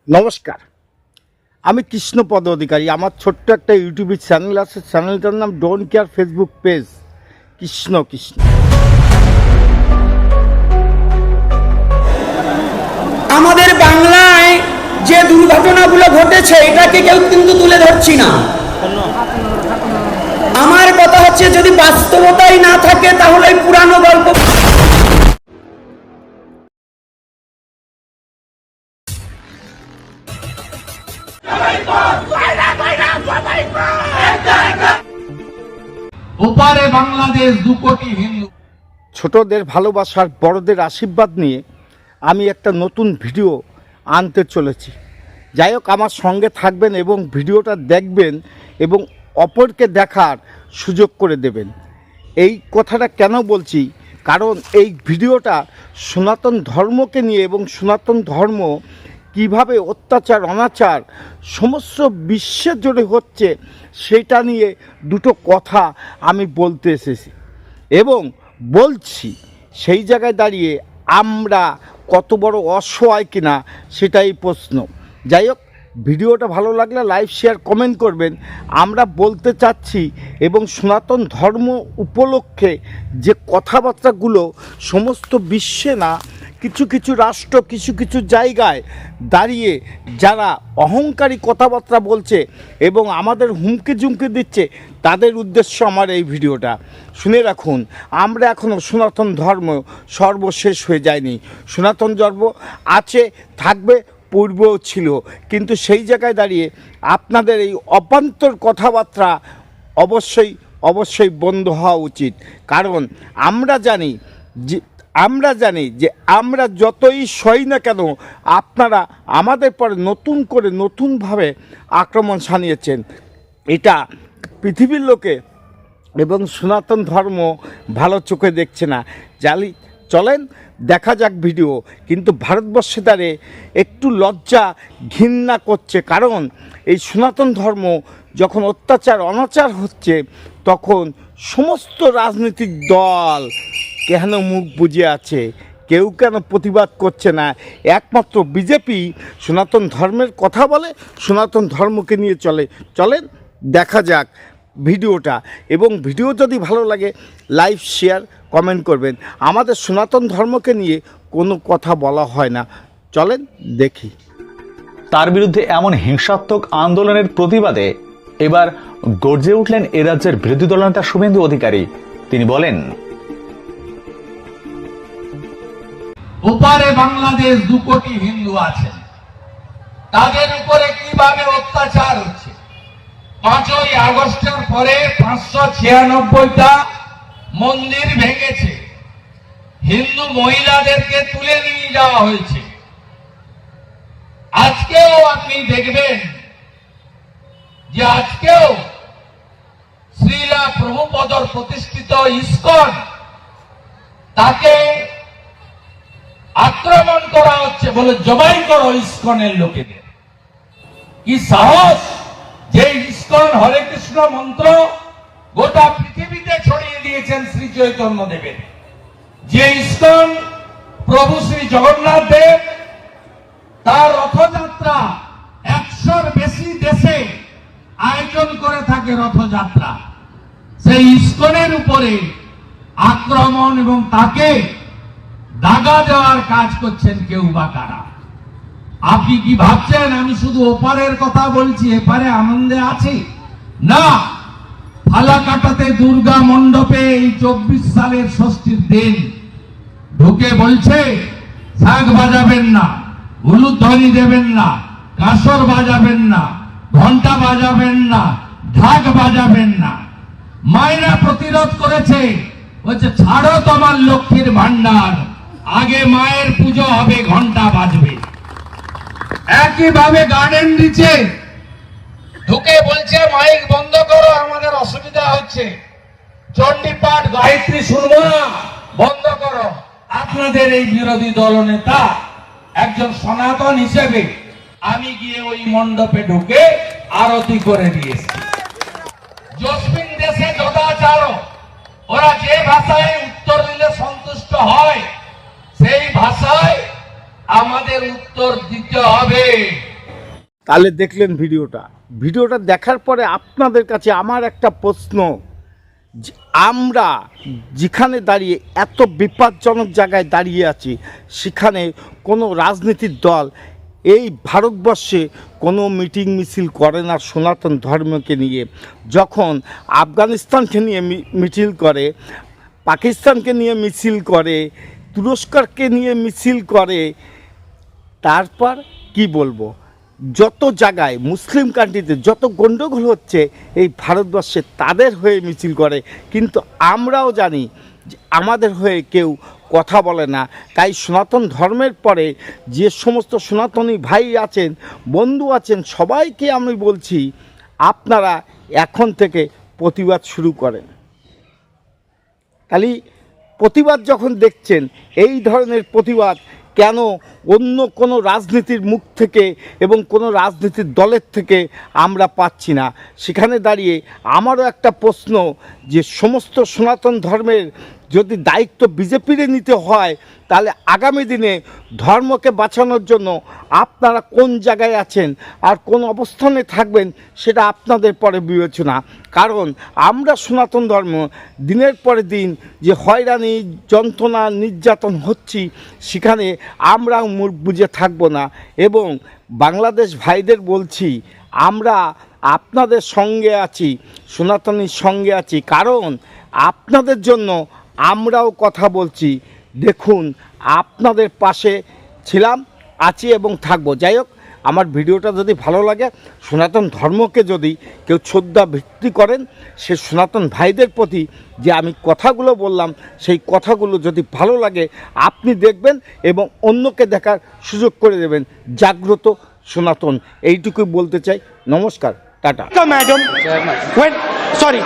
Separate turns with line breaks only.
নমস্কার, আমি কৃষ্ণপদ অধিকারী। আমার ছোট্ট একটা ইউটিউব চ্যানেল আছে, চ্যানেলটার নাম don't care, Facebook page Krishna Krishna.
আমাদের বাংলায় যে দুর্ঘটনাগুলো ঘটেছে এটাকে কেউ কিন্তু তুলে ধরছি না। আমার কথা হচ্ছে, যদি বাস্তবতাই না থাকে তাহলে পুরানো গল্প।
ওপারে বাংলাদেশ 2 কোটি হিন্দু।
ছোটদের ভালোবাসার, বড়দের আশীর্বাদ নিয়ে আমি একটা নতুন ভিডিও আনতে চলেছি। যাই হোক, আমার সঙ্গে থাকবেন এবং ভিডিওটা দেখবেন এবং অপরকে দেখার সুযোগ করে দেবেন। এই কথাটা কেন বলছি, কারণ এই ভিডিওটা সনাতন ধর্মকে নিয়ে এবং সনাতন ধর্ম কিভাবে অত্যাচার অনাচার সমস্ত বিশ্বের জুড়ে হচ্ছে সেটা নিয়ে দুটো কথা আমি বলতে এসেছি এবং বলছি। সেই জায়গায় দাঁড়িয়ে আমরা কত বড় অসহায় কিনা সেটাই প্রশ্ন। যাই হোক, ভিডিওটা ভালো লাগলে লাইক, শেয়ার, কমেন্ট করবেন। আমরা বলতে চাচ্ছি এবং সনাতন ধর্ম উপলক্ষে যে কথাবার্তাগুলো সমস্ত বিশ্বে না, কিছু কিছু রাষ্ট্র, কিছু কিছু জায়গায় দাঁড়িয়ে যারা অহংকারী কথাবার্তা বলছে এবং আমাদের হুমকি ঝুমকি দিচ্ছে, তাদের উদ্দেশ্য আমার এই ভিডিওটা। শুনে রাখুন, আমরা এখনও সনাতন ধর্ম সর্বশেষ হয়ে যায়নি। সনাতন ধর্ম আছে, থাকবে, পূর্বেও ছিল, কিন্তু সেই জায়গায় দাঁড়িয়ে আপনাদের এই অপান্তর কথাবার্তা অবশ্যই বন্ধ হওয়া উচিত। কারণ আমরা জানি যে আমরা যতই সই না কেন, আপনারা আমাদের পরে নতুন করে নতুনভাবে আক্রমণ শানিয়েছেন। এটা পৃথিবীর লোকে এবং সনাতন ধর্ম ভালো চোখে দেখছে না। চলেন দেখা যাক ভিডিও। কিন্তু ভারতবর্ষে দাঁড়িয়ে একটু লজ্জা ঘৃণা করছে, কারণ এই সনাতন ধর্ম যখন অত্যাচার অনাচার হচ্ছে, তখন সমস্ত রাজনৈতিক দল কেন মুখ বুজে আছে, কেউ কেন প্রতিবাদ করছে না। একমাত্র বিজেপি সনাতন ধর্মের কথা বলে, সনাতন ধর্মকে নিয়ে চলেন দেখা যাক ভিডিওটা। এবং ভিডিও যদি ভালো লাগে লাইক, শেয়ার, কমেন্ট করবেন। আমাদের সনাতন ধর্মকে নিয়ে কোনো কথা বলা হয় না, চলেন দেখি।
তার বিরুদ্ধে এমন হিংসাত্মক আন্দোলনের প্রতিবাদে এবার গর্জে উঠলেন এ রাজ্যের বিরোধী দলনেতা শুভেন্দু অধিকারী। তিনি বলেন,
ওপারে বাংলাদেশ 2 কোটি হিন্দু আছেন, তাদের উপরে কিভাবে অত্যাচার হচ্ছে। 5ই আগস্টের পরে 596টা মন্দির ভেঙেছে, হিন্দু মহিলাদেরকে তুলে নিয়ে যাওয়া হয়েছে। আজকেও আপনি দেখবেন যে আজকেও শ্রীলা প্রভুপদর প্রতিষ্ঠিত ইস্কন, তাকে আক্রমণ করা হচ্ছে, বলে জবাই করো ইস্কনের লোকেদের। কি সাহস! যে ইস্কন হরে কৃষ্ণ মন্ত্র গোটা পৃথিবীতে ছড়িয়ে দিয়েছেন শ্রী চৈতন্য দেবের, যে ইস্কন প্রভু শ্রী জগন্নাথ দেব তার রথযাত্রা 100র বেশি দেশে আয়োজন করে থাকে রথযাত্রা, সেই ইস্কনের উপরে আক্রমণ এবং তাকে দাগা দেওয়ার কাজ করছেন কেউ বা কারা। আপনি কি ভাবছেন আমি শুধু ওপারের কথা বলছি, এপারে আনন্দে আছি? না, ফালাকাটাতে দুর্গা মণ্ডপে এই 24 সালের ষষ্ঠীর দিন ঢুকে বলছে শাঁখ বাজাবেন না, উলুধ্বনি দেবেন না, কাঁসর বাজাবেন না, ঘন্টা বাজাবেন না, ঢাক বাজাবেন না। মায়েরা প্রতিরোধ করেছে, বলছে ছাড়ো তোমার লক্ষ্মীর ভান্ডার, আগে মায়ের পুজো হবে, ঘন্টা বাজবে। একইভাবে গার্ডেন দিচ্ছে, ঢুকে বলছে মাইক বন্ধ করো, আমাদের অসুবিধা হচ্ছে, চণ্ডীপাঠ গায়ত্রী শুনবো না, বন্ধ করো। আপনাদের এই বিরোধী দলনেতা একজন সনাতন হিসেবে আমি গিয়ে ওই মণ্ডপে ঢুকে আরতি করে দিয়েছি। জসমিন দেশে যদাচার, ওরা যে ভাষায় উত্তর দিলে সন্তুষ্ট হয় সেই ভাষায় আমাদের উত্তর দিতে হবে।
তাহলে দেখলেন ভিডিওটা দেখার পরে আপনাদের কাছে আমার একটা প্রশ্ন, যে আমরা যেখানে দাঁড়িয়ে এত বিপজ্জনক জায়গায় দাঁড়িয়ে আছি, সেখানে কোনো রাজনীতির দল এই ভারতবর্ষে কোনো মিটিং মিছিল করে না সনাতন ধর্মকে নিয়ে। যখন আফগানিস্তানকে নিয়ে মিছিল করে, পাকিস্তানকে নিয়ে মিছিল করে, তুরস্ককে নিয়ে মিছিল করে, তারপর কি বলবো, যত জায়গায় মুসলিম কান্ট্রিতে যত গণ্ডগোল হচ্ছে এই ভারতবর্ষে তাদের হয়ে মিছিল করে, কিন্তু আমরাও জানি যে আমাদের হয়ে কেউ কথা বলে না। তাই সনাতন ধর্মের পরে যে সমস্ত সনাতনী ভাই আছেন, বন্ধু আছেন, সবাইকে আমি বলছি আপনারা এখন থেকে প্রতিবাদ শুরু করেন। খালি প্রতিবাদ যখন দেখছেন, এই ধরনের প্রতিবাদ কেন অন্য কোনো রাজনীতির মুখ থেকে এবং কোনো রাজনীতির দলের থেকে আমরা পাচ্ছি না? সেখানে দাঁড়িয়ে আমারও একটা প্রশ্ন, যে সমস্ত সনাতন ধর্মের যদি দায়িত্ব বিজেপির নিতে হয়, তাহলে আগামী দিনে ধর্মকে বাঁচানোর জন্য আপনারা কোন জায়গায় আছেন আর কোন অবস্থানে থাকবেন সেটা আপনাদের পরে বিবেচনা। কারণ আমরা সনাতন ধর্ম দিনের পরে দিন যে হয়রানি, যন্ত্রণা, নির্যাতন হচ্ছি, সেখানে আমরা মুখ বুজে থাকবো না। এবং বাংলাদেশ ভাইদের বলছি, আমরা আপনাদের সঙ্গে আছি, সনাতনীর সঙ্গে আছি, কারণ আপনাদের জন্য আমরাও কথা বলছি। দেখুন, আপনাদের পাশে ছিলাম, আছি এবং থাকবো। যাই হোক, আমার ভিডিওটা যদি ভালো লাগে, সনাতন ধর্মকে যদি কেউ শ্রদ্ধা ভিত্তি করেন, সে সনাতন ভাইদের প্রতি যে আমি কথাগুলো বললাম, সেই কথাগুলো যদি ভালো লাগে আপনি দেখবেন এবং অন্যকে দেখার সুযোগ করে দেবেন। জাগ্রত সনাতন, এইটুকুই বলতে চাই। নমস্কার, টাটা।
Madam, when sorry.